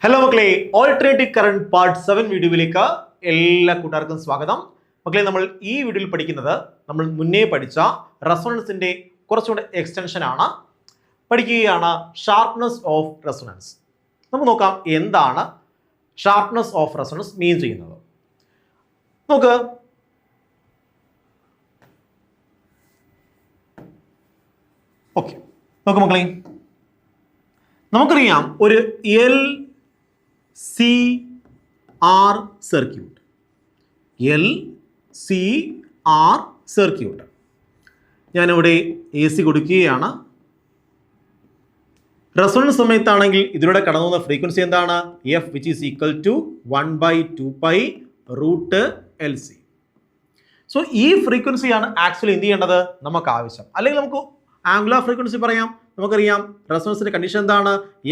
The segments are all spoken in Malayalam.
ഹലോ മക്കളെ, ഓൾട്ടർനേറ്റീവ് കറണ്ട് പാർട്ട് 7 വീഡിയോയിലേക്ക് എല്ലാ കൂട്ടുകാർക്കും സ്വാഗതം. മക്കളെ, നമ്മൾ ഈ വീഡിയോയിൽ പഠിക്കുന്നത് നമ്മൾ മുന്നേ പഠിച്ച റെസൊണൻസിന്റെ കുറച്ചുകൂടെ എക്സ്റ്റൻഷൻ ആണ്. പഠിക്കുകയാണ് ഷാർപ്നെസ് ഓഫ് റെസൊണൻസ്. നമുക്ക് നോക്കാം എന്താണ് ഷാർപ്നെസ് ഓഫ് റെസൊണൻസ് മീൻ ചെയ്യുന്നത്. നോക്ക്, ഓക്കെ, നോക്ക് മക്കളെ, നമുക്കറിയാം ഒരു LCR സർക്യൂട്ട്. LCR സർക്യൂട്ട് ഞാനിവിടെ AC കൊടുക്കുകയാണ്. റെസൊണൻസ് സമയത്താണെങ്കിൽ ഇതിലൂടെ കടന്നു പോകുന്ന ഫ്രീക്വൻസി എന്താണ്? F which is equal to 1/2π √LC. So ഈ ഫ്രീക്വൻസിയാണ് ആക്ച്വലി എന്ത് ചെയ്യേണ്ടത് നമുക്ക് ആവശ്യം. അല്ലെങ്കിൽ നമുക്ക് ആംഗുലാർ ഫ്രീക്വൻസി പറയാം. നമുക്കറിയാം റെസൊണൻസിന്റെ കണ്ടീഷൻ എന്താണ്?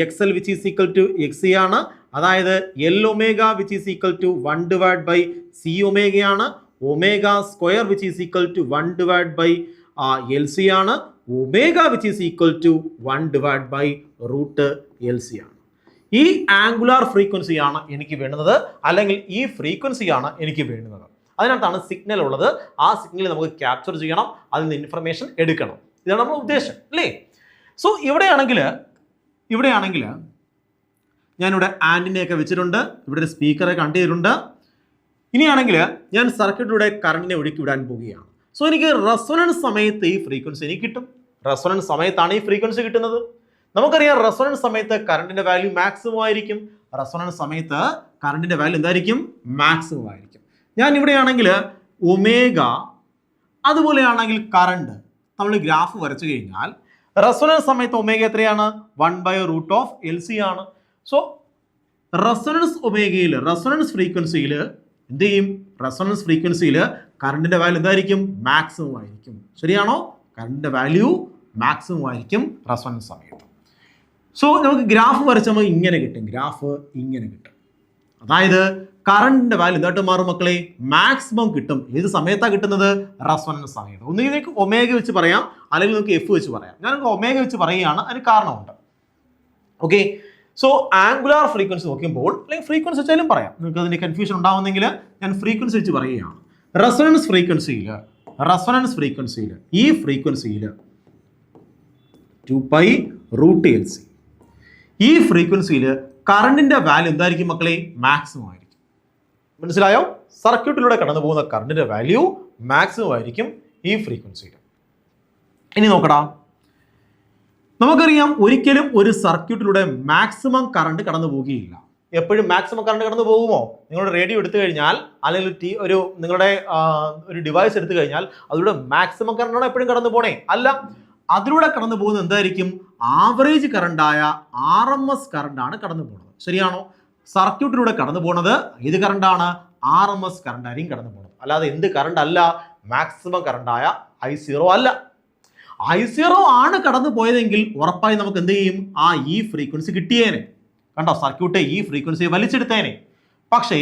XL which is equal to XC ആണ്. അതായത് L omega which is equal to 1/C omega ആണ്. Omega square which is equal to 1/LC ആണ്. Omega which is equal to 1/√LC ആണ്. ഈ ആംഗുലാർ ഫ്രീക്വൻസിയാണ് എനിക്ക് വേണ്ടുന്നത്, അല്ലെങ്കിൽ ഈ ഫ്രീക്വൻസിയാണ് എനിക്ക് വേണ്ടുന്നത്. അതിനകത്താണ് സിഗ്നൽ ഉള്ളത്. ആ സിഗ്നൽ നമുക്ക് ക്യാപ്ചർ ചെയ്യണം, അതിൽ നിന്ന് ഇൻഫർമേഷൻ എടുക്കണം. ഇതാണ് നമ്മുടെ ഉദ്ദേശം, അല്ലേ? സോ ഇവിടെയാണെങ്കിൽ ഞാനിവിടെ ആൻറ്റിനയൊക്കെ വെച്ചിട്ടുണ്ട്, ഇവിടെ ഒരു സ്പീക്കറെ കണക്ട് ചെയ്തിട്ടുണ്ട്. ഇനിയാണെങ്കിൽ ഞാൻ സർക്യൂട്ടിലൂടെ കറണ്ടിനെ ഒഴുക്കി വിടാൻ പോവുകയാണ്. സോ എനിക്ക് റെസൊണൻസ് സമയത്ത് ഈ ഫ്രീക്വൻസി എനിക്ക് കിട്ടും. റെസൊണൻസ് സമയത്താണ് ഈ ഫ്രീക്വൻസി കിട്ടുന്നത്. നമുക്കറിയാം റെസൊണൻസ് സമയത്ത് കറണ്ടിന്റെ വാല്യൂ മാക്സിമം ആയിരിക്കും. റെസൊണൻസ് സമയത്ത് കറണ്ടിന്റെ വാല്യൂ എന്തായിരിക്കും? മാക്സിമം ആയിരിക്കും. ഞാൻ ഇവിടെയാണെങ്കിൽ ഒമേഗ, അതുപോലെയാണെങ്കിൽ കറണ്ട് നമ്മൾ ഗ്രാഫ് വരച്ചു കഴിഞ്ഞാൽ റെസൊണൻസ് സമയത്ത് ഒമേഗ എത്രയാണ്? 1/√LC ആണ്. സോ റെസൊണൻസ് ഒമേഗയിൽ, റെസൊണൻസ് ഫ്രീക്വൻസിയിൽ എന്ത് ചെയ്യും? റെസൊണൻസ് ഫ്രീക്വൻസിയിൽ കറണ്ടിന്റെ വാല്യൂ എന്തായിരിക്കും? മാക്സിമം ആയിരിക്കും. ശരിയാണോ? കറണ്ടിന്റെ വാല്യൂ മാക്സിമം ആയിരിക്കും റെസൊണൻസ് സമയത്ത്. സോ നമുക്ക് ഗ്രാഫ് വരച്ചാൽ ഇങ്ങനെ കിട്ടും. ഗ്രാഫ് ഇങ്ങനെ കിട്ടും. അതായത് കറണ്ടിന്റെ വാല്യൂ എന്തായിട്ട് മാറും മക്കളെ? മാക്സിമം കിട്ടും. ഏത് സമയത്താണ് കിട്ടുന്നത്? റെസൊണൻസ് സമയത്ത്. ഒന്നുകിൽ നിങ്ങൾക്ക് ഒമേഗ വെച്ച് പറയാം, അല്ലെങ്കിൽ നിങ്ങൾക്ക് F വെച്ച് പറയാം. ഞാൻ ഒമേഗ വെച്ച് പറയുകയാണ്, അതിന് കാരണമുണ്ട്. ഓക്കെ, സോ ആംഗുലാർ ഫ്രീക്വൻസി നോക്കുമ്പോൾ, അല്ലെങ്കിൽ ഫ്രീക്വൻസി വെച്ചാലും പറയാം, നിങ്ങൾക്ക് അതിന്റെ കൺഫ്യൂഷൻ ഉണ്ടാവുന്നെങ്കിൽ ഞാൻ ഫ്രീക്വൻസി വെച്ച് പറയുകയാണ്. റെസൊണൻസ് ഫ്രീക്വൻസിയിൽ ഈ ഫ്രീക്വൻസിയിൽ 2π√LC, ഈ ഫ്രീക്വൻസിയിൽ കറണ്ടിന്റെ വാല്യൂ എന്തായിരിക്കും മക്കളെ? മാക്സിമം ആയിരിക്കും. മനസ്സിലായോ? സർക്യൂട്ടിലൂടെ കടന്നു പോകുന്ന കറണ്ടിന്റെ വാല്യൂ മാക്സിമം ആയിരിക്കും ഈ ഫ്രീക്വൻസിയിൽ. ഇനി നോക്കടാ, നമുക്കറിയാം ഒരിക്കലും ഒരു സർക്യൂട്ടിലൂടെ മാക്സിമം കറണ്ട് കടന്നു പോവുകയില്ല. എപ്പോഴും മാക്സിമം കറണ്ട് കടന്നു പോകുമോ? നിങ്ങളുടെ റേഡിയോ എടുത്തു കഴിഞ്ഞാൽ, അല്ലെങ്കിൽ നിങ്ങളുടെ ഒരു ഡിവൈസ് എടുത്തു കഴിഞ്ഞാൽ അതിലൂടെ മാക്സിമം കറണ്ടാണോ എപ്പോഴും കടന്നു പോണേ? അല്ല. അതിലൂടെ കടന്നു പോകുന്നത് എന്തായിരിക്കും? ആവറേജ് കറണ്ടായ RMS കറണ്ടാണ് കടന്നു പോകുന്നത്. ശരിയാണോ? സർക്യൂട്ടിലൂടെ കടന്നു പോകുന്നത് ഏത് കറണ്ടാണ്? RMS കറണ്ട് ആയിരിക്കും കടന്നു പോകുന്നത്. അല്ലാതെ എന്ത് കറണ്ട് അല്ല? മാക്സിമം കറണ്ടായ I0 അല്ല. I0 ആണ് കടന്നു പോയതെങ്കിൽ ഉറപ്പായി നമുക്ക് എന്ത് ചെയ്യും? ഈ ഫ്രീക്വൻസി കിട്ടിയേനെ. കണ്ടോ, സർക്യൂട്ട് ഈ ഫ്രീക്വൻസിയെ വലിച്ചെടുത്തേനെ. പക്ഷേ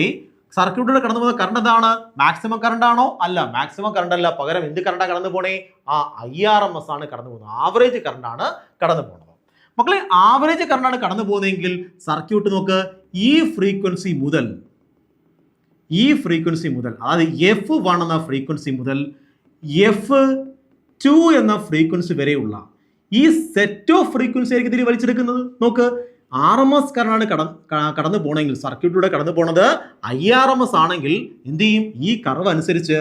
സർക്യൂട്ടിലൂടെ കടന്നു പോകുന്ന കറണ്ട് എന്താണ്? മാക്സിമം കറണ്ട് ആണോ? അല്ല, മാക്സിമം കറണ്ട് അല്ല. പകരം എന്ത് കറണ്ടാണ് കടന്നു പോണേ? IRMS ആണ് കടന്നു പോകുന്നത്. ആവറേജ് കറണ്ടാണ് കടന്നു പോകുന്നത്. മക്കളെ, ആവറേജ് കറണ്ടാണ് കടന്നു പോകുന്നതെങ്കിൽ സർക്യൂട്ട് നോക്ക്, ഈ ഫ്രീക്വൻസി മുതൽ അതായത് F1 എന്ന ഫ്രീക്വൻസി മുതൽ F2 എന്ന ഫ്രീക്വൻസി വരെയുള്ള ഈ സെറ്റ് ഓഫ് ഫ്രീക്വൻസി ആയിരിക്കും ഇതിൽ വലിച്ചെടുക്കുന്നത്. നോക്ക്, RMS കറണ്ടാണ് കടന്നു പോകണമെങ്കിൽ, സർക്യൂട്ടിലൂടെ കടന്നു പോണത് IRMS ആണെങ്കിൽ എന്ത് ചെയ്യും? ഈ കർവ് അനുസരിച്ച്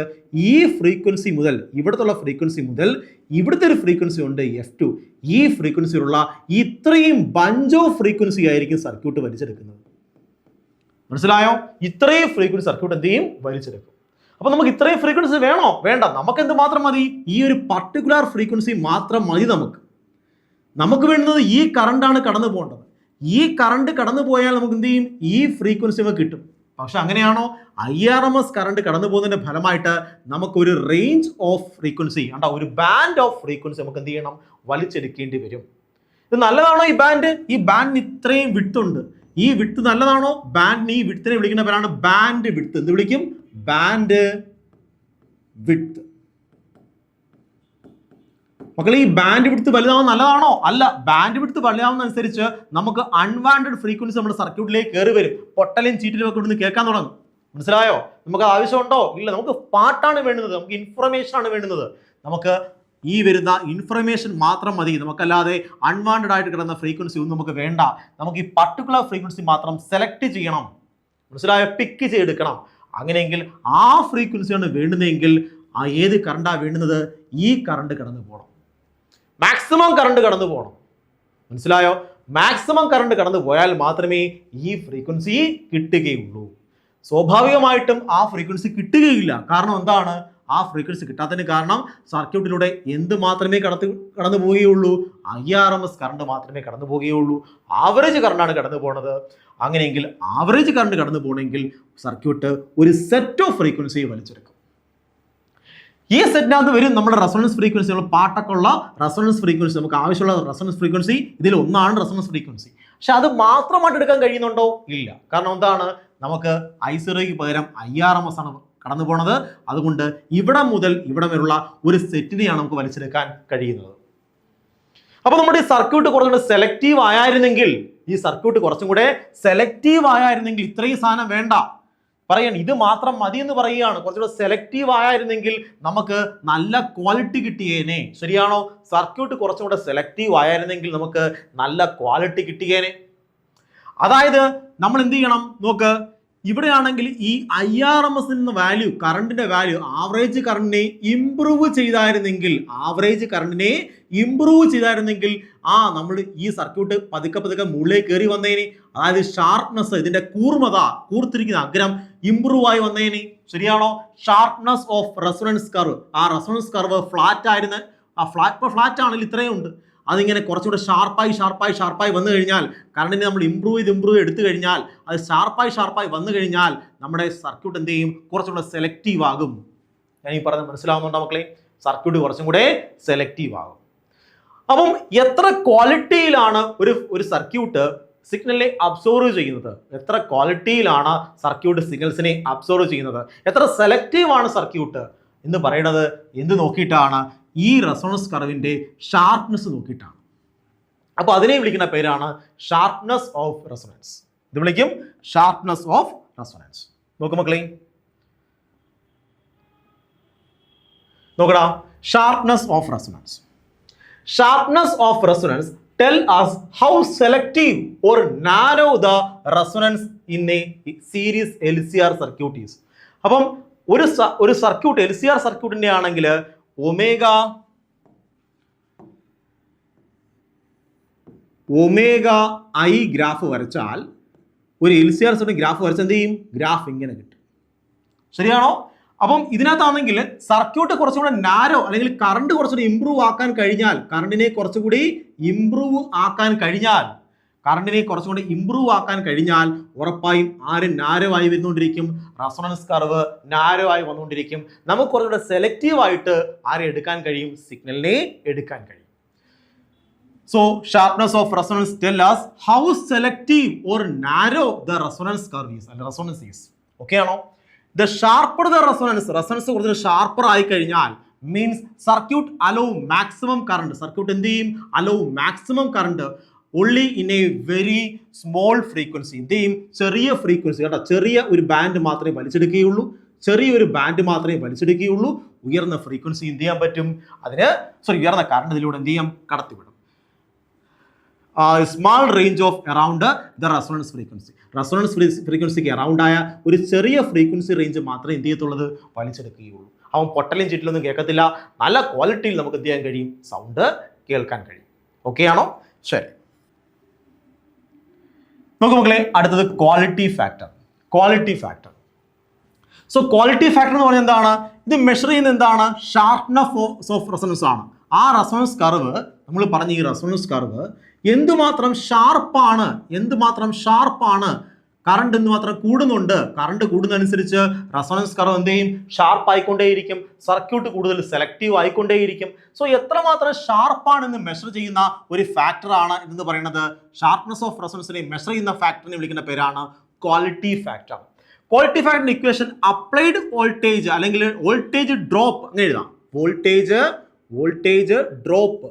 ഈ ഫ്രീക്വൻസി മുതൽ, ഇവിടുത്തെ ഫ്രീക്വൻസി മുതൽ ഇവിടുത്തെ ഒരു ഫ്രീക്വൻസി ഉണ്ട് F2, ഈ ഫ്രീക്വൻസിയിലുള്ള ഇത്രയും ബഞ്ച് ഓഫ് ഫ്രീക്വൻസി ആയിരിക്കും സർക്യൂട്ട് വലിച്ചെടുക്കുന്നത്. മനസ്സിലായോ? ഇത്രയും ഫ്രീക്വൻസി സർക്യൂട്ട് എന്ത് ചെയ്യും? വലിച്ചെടുക്കും. അപ്പൊ നമുക്ക് ഇത്രയും ഫ്രീക്വൻസി വേണോ? വേണ്ട. നമുക്ക് എന്ത് മാത്രം മതി? ഈ ഒരു പർട്ടിക്കുലർ ഫ്രീക്വൻസി മാത്രം മതി. നമുക്ക് വേണ്ടുന്നത് ഈ കറണ്ടാണ് കടന്നു പോകേണ്ടത്. ഈ കറണ്ട് കടന്നു പോയാൽ നമുക്ക് എന്ത് ചെയ്യും? ഈ ഫ്രീക്വൻസി നമുക്ക് കിട്ടും. പക്ഷെ അങ്ങനെയാണോ? IRMS കറണ്ട് കടന്നു പോകുന്നതിന്റെ ഫലമായിട്ട് നമുക്കൊരു റേഞ്ച് ഓഫ് ഫ്രീക്വൻസി, ഒരു ബാൻഡ് ഓഫ് ഫ്രീക്വൻസി നമുക്ക് എന്ത് ചെയ്യണം? വലിച്ചെടുക്കേണ്ടി വരും. ഇത് നല്ലതാണോ ഈ ബാൻഡ്? ഈ ബാൻഡിന് ഇത്രയും വിഡ്ത്ത് ഉണ്ട്. ഈ വിഡ്ത്ത് നല്ലതാണോ? ബാൻഡിന് ഈ വിഡ്ത്തിനെ വിളിക്കുന്ന പേരാണ് ബാൻഡ് വിഡ്ത്ത്. എന്ത് വിളിക്കും? Band width. മക്കളെ ഈ ബാൻഡ് വിഡ്ത്ത് വലുതാവുന്നത് നല്ലതാണോ? അല്ല. ബാൻഡ് വിഡ്ത്ത് വലുതാവുന്നതനുസരിച്ച് നമുക്ക് അൺവാണ്ടഡ് ഫ്രീക്വൻസി നമ്മുടെ സർക്യൂട്ടിലേക്ക് കയറി വരും. പൊട്ടലും ചീറ്റിലും ഒക്കെ ഇവിടുന്ന് കേൾക്കാൻ തുടങ്ങും. മനസ്സിലായോ? നമുക്ക് ആവശ്യമുണ്ടോ? ഇല്ല. നമുക്ക് പാട്ടാണ് വേണ്ടുന്നത്, നമുക്ക് ഇൻഫർമേഷൻ ആണ് വേണ്ടുന്നത്. നമുക്ക് ഈ വരുന്ന ഇൻഫർമേഷൻ മാത്രം മതി. നമുക്കല്ലാതെ അൺവാണ്ടഡ് ആയിട്ട് കിടന്ന ഫ്രീക്വൻസി ഒന്നും നമുക്ക് വേണ്ട. നമുക്ക് ഈ പർട്ടിക്കുലർ ഫ്രീക്വൻസി മാത്രം സെലക്ട് ചെയ്യണം. മനസ്സിലായോ? പിക്ക് ചെയ്തെടുക്കണം. അങ്ങനെയെങ്കിൽ ആ ഫ്രീക്വൻസിയാണ് വേണ്ടുന്നതെങ്കിൽ ആ ഏത് കറണ്ടാണ് വേണ്ടുന്നത്? ഈ കറണ്ട് കടന്നു പോകണം. മാക്സിമം കറണ്ട് കടന്നു പോകണം. മനസ്സിലായോ? മാക്സിമം കറണ്ട് കടന്നു പോയാൽ മാത്രമേ ഈ ഫ്രീക്വൻസി കിട്ടുകയുള്ളൂ. സ്വാഭാവികമായിട്ടും ആ ഫ്രീക്വൻസി കിട്ടുകയില്ല. കാരണം എന്താണ്? ആ ഫ്രീക്വൻസി കിട്ടാത്തതിന് കാരണം സർക്യൂട്ടിലൂടെ എന്ത് മാത്രമേ കടന്നു പോവുകയുള്ളൂ? IRMS കറണ്ട് മാത്രമേ കടന്നു പോവുകയുള്ളൂ. ആവറേജ് കറണ്ടാണ് കടന്നു പോകുന്നത്. അങ്ങനെയെങ്കിൽ ആവറേജ് കറണ്ട് കടന്നു പോകണമെങ്കിൽ സർക്യൂട്ട് ഒരു സെറ്റ് ഓഫ് ഫ്രീക്വൻസി വലിച്ചെടുക്കും. ഈ സെറ്റിനകത്ത് വരും നമ്മുടെ റെസൊണൻസ് ഫ്രീക്വൻസി, നമ്മൾ പാട്ടൊക്കെ ഉള്ള റെസൊണൻസ് ഫ്രീക്വൻസി, നമുക്ക് ആവശ്യമുള്ള റെസൊണൻസ് ഫ്രീക്വൻസി ഇതിൽ ഒന്നാണ് റെസൊണൻസ് ഫ്രീക്വൻസി. പക്ഷെ അത് മാത്രമായിട്ട് എടുക്കാൻ കഴിയുന്നുണ്ടോ? ഇല്ല. കാരണം എന്താണ്? നമുക്ക് I0ക്ക് പകരം IRMS ആണ് കടന്നു പോണത്. അതുകൊണ്ട് ഇവിടെ മുതൽ ഇവിടെ വരെയുള്ള ഒരു സെറ്റിനെയാണ് നമുക്ക് വലിച്ചെടുക്കാൻ കഴിയുന്നത്. അപ്പൊ നമ്മുടെ ഈ സർക്യൂട്ട് കുറച്ചുകൂടെ സെലക്റ്റീവ് ആയിരുന്നെങ്കിൽ, ഈ സർക്യൂട്ട് കുറച്ചും കൂടെ സെലക്റ്റീവ് ആയിരുന്നെങ്കിൽ ഇത്രയും സാധനം വേണ്ട. പറയാൻ ഇത് മാത്രം മതി എന്ന് പറയുകയാണ്. കുറച്ചുകൂടെ സെലക്റ്റീവ് ആയിരുന്നെങ്കിൽ നമുക്ക് നല്ല ക്വാളിറ്റി കിട്ടിയേനെ. ശരിയാണോ? സർക്യൂട്ട് കുറച്ചും കൂടെ സെലക്റ്റീവ് ആയിരുന്നെങ്കിൽ നമുക്ക് നല്ല ക്വാളിറ്റി കിട്ടിയേനെ. അതായത് നമ്മൾ എന്ത് ചെയ്യണം? നോക്ക്, ഇവിടെയാണെങ്കിൽ ഈ IRMS വാല്യൂ, കറണ്ടിന്റെ വാല്യൂ, ആവറേജ് കറണ്ടിനെ ഇംപ്രൂവ് ചെയ്തായിരുന്നെങ്കിൽ, നമ്മൾ ഈ സർക്യൂട്ട് പതുക്കെ മുകളിലേക്ക് കയറി വന്നേനെ. അതായത് ഷാർപ്നെസ്, ഇതിന്റെ കൂർമത, കൂർത്തിരിക്കുന്ന അഗ്രം ഇംപ്രൂവ് ആയി വന്നേനെ. ശരിയാണോ? ഷാർപ്നെസ് ഓഫ് റെസൊണൻസ് കർവ്, ആ റെസൊണൻസ് കർവ് ഫ്ലാറ്റ് ആയിരുന്നു. ആ ഫ്ലാറ്റ് ആണെങ്കിൽ ഇത്രയും ഉണ്ട്. അതിങ്ങനെ കുറച്ചുകൂടെ ഷാർപ്പായി വന്നു കഴിഞ്ഞാൽ, കറണ്ടിനെ നമ്മൾ ഇംപ്രൂവ് ചെയ്ത് എടുത്തു കഴിഞ്ഞാൽ, അത് ഷാർപ്പായി വന്നു കഴിഞ്ഞാൽ നമ്മുടെ സർക്യൂട്ട് എന്ത് ചെയ്യും? കുറച്ചുകൂടെ സെലക്റ്റീവ് ആകും. ഞാൻ ഈ പറഞ്ഞത് മനസ്സിലാവുന്നുണ്ടോ മക്കളെ? സർക്യൂട്ട് കുറച്ചും കൂടെ സെലക്റ്റീവ് ആകും. അപ്പം എത്ര ക്വാളിറ്റിയിലാണ് ഒരു സർക്യൂട്ട് സിഗ്നലിനെ അബ്സോർവ് ചെയ്യുന്നത്? എത്ര ക്വാളിറ്റിയിലാണ് സർക്യൂട്ട് സിഗ്നൽസിനെ അബ്സോർവ് ചെയ്യുന്നത്? എത്ര സെലക്റ്റീവ് ആണ് സർക്യൂട്ട് എന്ന് പറയുന്നത് എന്ത് നോക്കിയിട്ടാണ്? ഈ റെസൊണൻസ് കർവിന്റെ ഷാർപ്നെസ് നോക്കിയിട്ടാണ്. അപ്പൊ അതിനെ വിളിക്കുന്ന പേരാണ് ഷാർപ്നെസ് ഓഫ് റെസൊണൻസ്. ഇത് വിളിക്കും ഷാർപ്നെസ് ഓഫ് റെസൊണൻസ്. നോക്കൂ മക്കളെ, നോക്കടാ, sharpness of resonance. Sharpness of resonance tell us how selective or narrow the resonance in a series LCR circuit is. അപ്പം ഒരു സർക്യൂട്ട് LCR സർക്യൂട്ടിന്റെ ആണെങ്കിൽ ഒമേഗ I ഗ്രാഫ് വരച്ചാൽ, ഒരു LCR സർക്യൂട്ട് ഗ്രാഫ് വരച്ചാൽ എന്ത് ചെയ്യും? ഗ്രാഫ് ഇങ്ങനെ കിട്ടും. ശരിയാണോ? അപ്പം ഇതിനകത്താണെങ്കിൽ സർക്യൂട്ട് കുറച്ചുകൂടെ നാരോ, അല്ലെങ്കിൽ കറണ്ട് കുറച്ചുകൂടി ഇംപ്രൂവ് ആക്കാൻ കഴിഞ്ഞാൽ, കറണ്ടിനെ കുറച്ചുകൂടി ഇംപ്രൂവ് ആക്കാൻ കഴിഞ്ഞാൽ ഉറപ്പായും ആര് നാരോ ആയി വരുന്നോണ്ടിരിക്കും? റെസൊണൻസ് കർവ് നാരോ ആയി വന്നുകൊണ്ടിരിക്കും. നമുക്ക് കുറച്ചുകൂടെ സെലക്റ്റീവ് ആയിട്ട് ആരെ എടുക്കാൻ കഴിയും? സിഗ്നലിനെ എടുക്കാൻ കഴിയും. So sharpness of resonance tell us how selective or narrow the resonance curve is, അല്ലെങ്കിൽ റെസൊണൻസ് ഈസ്. ഓക്കെ ആണോ? The sharper the resonance കൂടുതൽ ഷാർപ്പർ ആയി കഴിഞ്ഞാൽ means circuit allow maximum current. Circuit എന്ത് ചെയ്യും? allow maximum current only in a very small frequency. എന്ത് ചെയ്യും? ചെറിയ ഫ്രീക്വൻസി, കേട്ടോ, ചെറിയ ഒരു ബാൻഡ് മാത്രമേ വലിച്ചെടുക്കുകയുള്ളൂ. ഉയർന്ന ഫ്രീക്വൻസി എന്ത് ചെയ്യാൻ പറ്റും? ഉയർന്ന കറണ്ട് ഇതിലൂടെ എന്ത് ചെയ്യാം? കടത്തിവിടും. Small range of around the resonance ഫ്രീക്വൻസിക്ക് അറൗണ്ട് ആയ ഒരു ചെറിയ ഫ്രീക്വൻസി റേഞ്ച് മാത്രമേ എന്ത് ചെയ്യത്തുള്ളത്? വലിച്ചെടുക്കുകയുള്ളൂ. അവൻ പൊട്ടലും ചീറ്റിലൊന്നും കേൾക്കത്തില്ല. നല്ല ക്വാളിറ്റിയിൽ നമുക്ക് എന്ത് ചെയ്യാൻ കഴിയും? സൗണ്ട് കേൾക്കാൻ കഴിയും. ഓക്കെ ആണോ? ശരി, നോക്കൂ മക്കളെ, അടുത്തത് quality factor. So quality factor എന്ന് പറഞ്ഞാൽ എന്താണ്? ഇത് മെഷർ ചെയ്യുന്ന എന്താണ്? ഷാർപ്നെസ് ഓഫ് റെസൊണൻസ് ആണ്. ആ റെസൊണൻസ് കർവ്, നമ്മൾ പറഞ്ഞ ഈ റെസൊണൻസ് കർവ് എന്തുമാത്രം ഷാർപ്പാണ്, കറണ്ട് എന്തുമാത്രം കൂടുന്നുണ്ട്. കറണ്ട് കൂടുന്നതനുസരിച്ച് റെസൊണൻസ് കർവ് എന്ത് ചെയ്യും? ഷാർപ്പ് ആയിക്കൊണ്ടേയിരിക്കും. സർക്യൂട്ട് കൂടുതൽ സെലക്റ്റീവ് ആയിക്കൊണ്ടേയിരിക്കും. സോ എത്രമാത്രം ഷാർപ്പാണെന്ന് മെഷർ ചെയ്യുന്ന ഒരു ഫാക്ടറാണ് എന്ന് പറയുന്നത്. ഷാർപ്നെസ് ഓഫ് റെസൊണൻസിനെ മെഷർ ചെയ്യുന്ന ഫാക്ടറിനെ വിളിക്കുന്ന പേരാണ് ക്വാളിറ്റി ഫാക്ടർ. ക്വാളിറ്റി ഫാക്ടറിന്റെ ഇക്വേഷൻ അപ്ലൈഡ് വോൾട്ടേജ് അല്ലെങ്കിൽ വോൾട്ടേജ് ഡ്രോപ്പ്, അങ്ങനെ എഴുതാം. Voltage voltage drop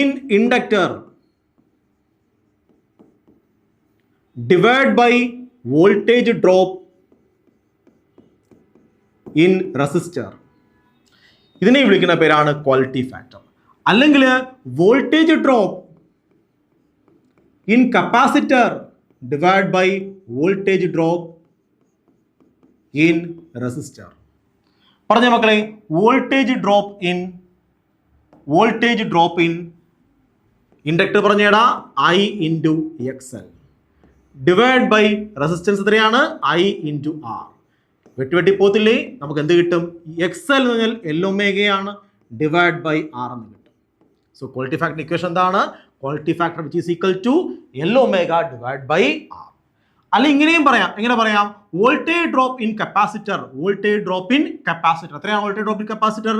in inductor divide by voltage drop in resistor. ഇതിനെ വിളിക്കുന്ന പേരാണ് ക്വാളിറ്റി ഫാക്ടർ. അല്ലെങ്കിൽ voltage drop in capacitor divide by voltage drop in resistor. പറഞ്ഞ മക്കളെ, വോൾട്ടേജ് ഡ്രോപ്പ് ഇൻ ഇൻഡക്ടർ പറഞ്ഞേടാ I into XL divide by resistance എത്രയാണ് I ഇൻറ്റു R. വെട്ടി പോത്തില്ലേ, നമുക്ക് എന്ത് കിട്ടും? XL എന്ന് പറഞ്ഞാൽ L ഒമേഗയാണ് ഡിവൈഡ് ബൈ R എന്ന് കിട്ടും. സോ ക്വാളിറ്റി ഫാക്ടർ ഇക്വേഷൻ എന്താണ്? Quality factor which is equal to L omega divide by R. അല്ല ഇങ്ങനെയും പറയാം. എങ്ങനെ പറയാം? വോൾട്ടേജ് ഡ്രോപ്പ് ഇൻ കപ്പാസിറ്റർ എത്രയാണ്? Voltage drop in capacitor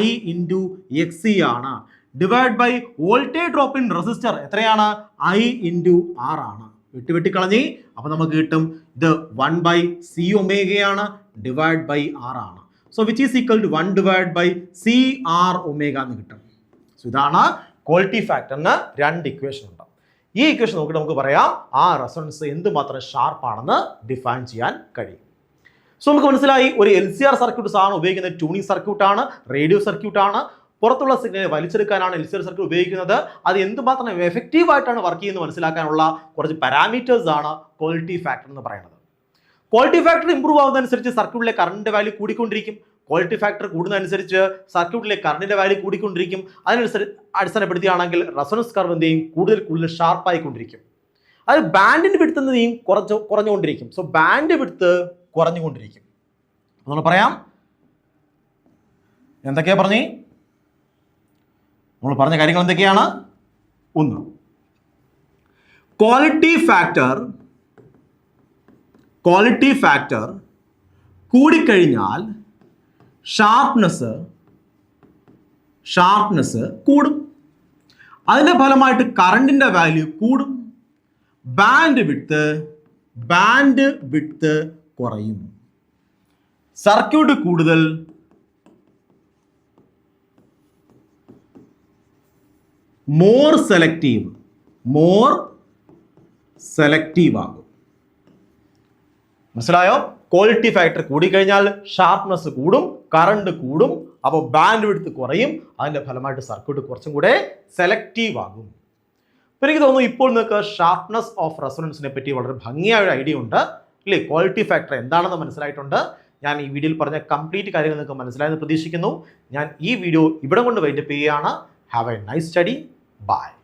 I into XC ആണ് divide by voltage drop in resistor എത്രയാണ്? I ഇൻറ്റു R ആണ്. വെട്ടി കളഞ്ഞ് അപ്പോൾ നമുക്ക് കിട്ടും ഇത് 1 ബൈ C ഒമേഗയാണ് ഡിവൈഡ് ബൈ R ആണ്. So which is equal to 1 divide by CR omega എന്ന് കിട്ടും. സോ ഇതാണ് ക്വാളിറ്റി ഫാക്ടറിന് 2 ഇക്വേഷൻ ഉണ്ട്. ഈ ഇക്വേഷൻ നോക്കിയിട്ട് നമുക്ക് പറയാം ആ റെസൊണൻസ് എന്തുമാത്രം ഷാർപ്പാണെന്ന് ഡിഫൈൻ ചെയ്യാൻ കഴിയും. സോ നമുക്ക് മനസ്സിലായി, ഒരു LCR സർക്യൂട്ട് സാധാരണ ഉപയോഗിക്കുന്നത് ട്യൂണിംഗ് സർക്യൂട്ടാണ്, റേഡിയോ സർക്യൂട്ടാണ്. പുറത്തുള്ള സിഗ്നൽ വലിച്ചെടുക്കാനാണ് LCR സർക്യൂട്ട് ഉപയോഗിക്കുന്നത്. അത് എന്തുമാത്രം എഫക്റ്റീവ് ആയിട്ടാണ് വർക്ക് ചെയ്യുന്നത് മനസ്സിലാക്കാനുള്ള കുറച്ച് പാരാമീറ്റേഴ്സ് ആണ് ക്വാളിറ്റി ഫാക്ടർ എന്ന് പറയുന്നത്. ക്വാളിറ്റി ഫാക്ടർ ഇംപ്രൂവ് ആവുന്നതനുസരിച്ച് സർക്യൂട്ടിലെ കറണ്ടിന്റെ വാല്യൂ കൂടിക്കൊണ്ടിരിക്കും. ക്വാളിറ്റി ഫാക്ടർ കൂടുന്നതനുസരിച്ച് സർക്യൂട്ടിലെ കറണ്ടിന്റെ വാല്യൂ കൂടിക്കൊണ്ടിരിക്കും. അതിനനുസരിച്ച് അടിസ്ഥാനപ്പെടുത്തിയാണെങ്കിൽ റെസൊണൻസ് കർവ് എന്ത് ചെയ്യും? കൂടുതൽ ഷാർപ്പായിക്കൊണ്ടിരിക്കും. അത് ബാൻഡിന്റെ വിഡ്ത്ത് എന്ത് ചെയ്യും? കുറഞ്ഞുകൊണ്ടിരിക്കും. സോ ബാൻഡ് വിഡ്ത്ത് കുറഞ്ഞുകൊണ്ടിരിക്കും. നമ്മൾ പറയാം എന്തൊക്കെയാ പറഞ്ഞേ? നമ്മൾ പറഞ്ഞ കാര്യങ്ങൾ എന്തൊക്കെയാണ്? ഒന്ന്, ക്വാളിറ്റി ഫാക്ടർ കൂടിക്കഴിഞ്ഞാൽ ഷാർപ്നെസ് കൂടും. അതിന്റെ ഫലമായിട്ട് കറണ്ടിന്റെ വാല്യൂ കൂടും. ബാൻഡ് വിഡ്ത്ത് കുറയും. സർക്യൂട്ട് കൂടുതൽ മോർ സെലക്റ്റീവ് ആകും. മനസ്സിലായോ? ക്വാളിറ്റി ഫാക്ടർ കൂടിക്കഴിഞ്ഞാൽ ഷാർപ്നെസ് കൂടും, കറണ്ട് കൂടും, അപ്പോൾ ബാൻഡ് വിഡ്ത്ത് കുറയും. അതിന്റെ ഫലമായിട്ട് സർക്യൂട്ട് കുറച്ചും കൂടെ സെലക്റ്റീവ് ആകും. അപ്പോൾ എനിക്ക് തോന്നുന്നു ഇപ്പോൾ നിങ്ങൾക്ക് ഷാർപ്നെസ് ഓഫ് റെസൊണൻസിനെ പറ്റി വളരെ ഭംഗിയായ ഒരു ഐഡിയ ഉണ്ട് അല്ലേ? ക്വാളിറ്റി ഫാക്ടർ എന്താണെന്ന് മനസ്സിലായിട്ടുണ്ട്. ഞാൻ ഈ വീഡിയോയിൽ പറഞ്ഞ കംപ്ലീറ്റ് കാര്യങ്ങൾ നിങ്ങൾക്ക് മനസ്സിലായെന്ന് പ്രതീക്ഷിക്കുന്നു. ഞാൻ ഈ വീഡിയോ ഇവിടെ കൊണ്ട് വൈൻഡപ്പ് ചെയ്യുകയാണ്. Have A nice study. Bye.